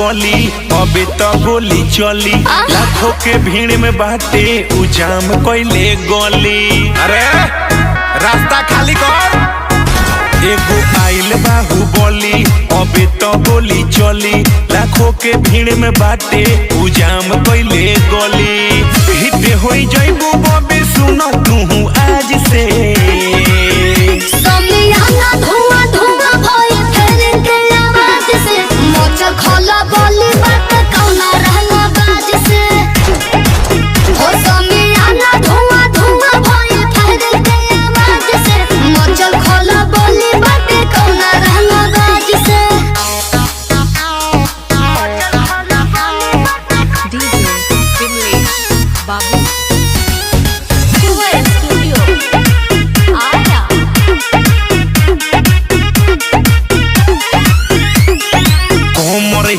बाहुबली अबे तो गोली चली लाखों के भीड़ में बाटे उजाम कोइले गोली। अरे रास्ता खाली कर। एगो आइल बाहुबली अबे तो गोली चली लाखों के भीड़ में बाटे उजाम कोइले गोली। हिट होई जइबू बबे सुन तू आज से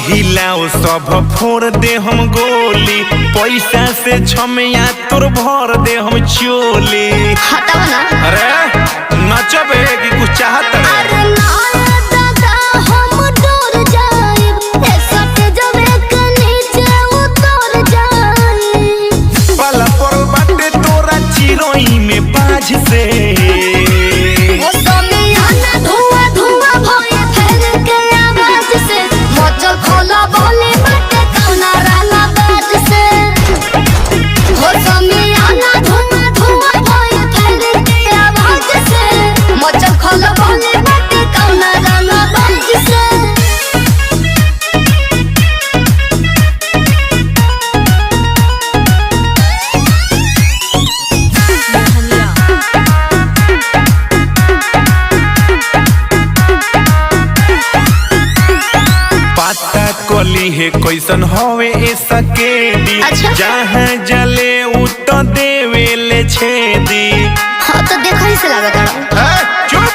हिलाओ सब फोड़ दे हम गोली पैसा से छमिया तोर भर दे हम चोली। हटाओ ना। अरे नचबे कि कुछ चाहत है? अरे ना दादा हम डर जाए ऐसा के जब एक नीचे उतर जाए पल पर बाटे तोरा चिरोई में बाज से कली है कैसन हवे ऐसा केडी। अच्छा? जहाँ जले उ तो देवे ले छेदी। हाँ तो देखो ही से लागत है। चुप।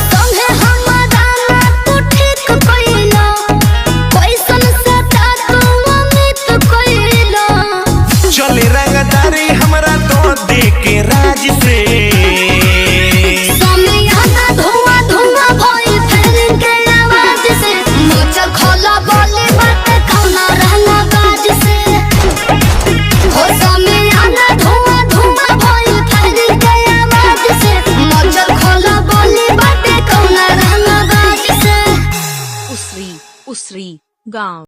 संगे हमारा तू ठीक कइलो कैसन सता तू अमित कइलो। चले रंगदारी हमरा तो दे के राज से उसरी गाँव।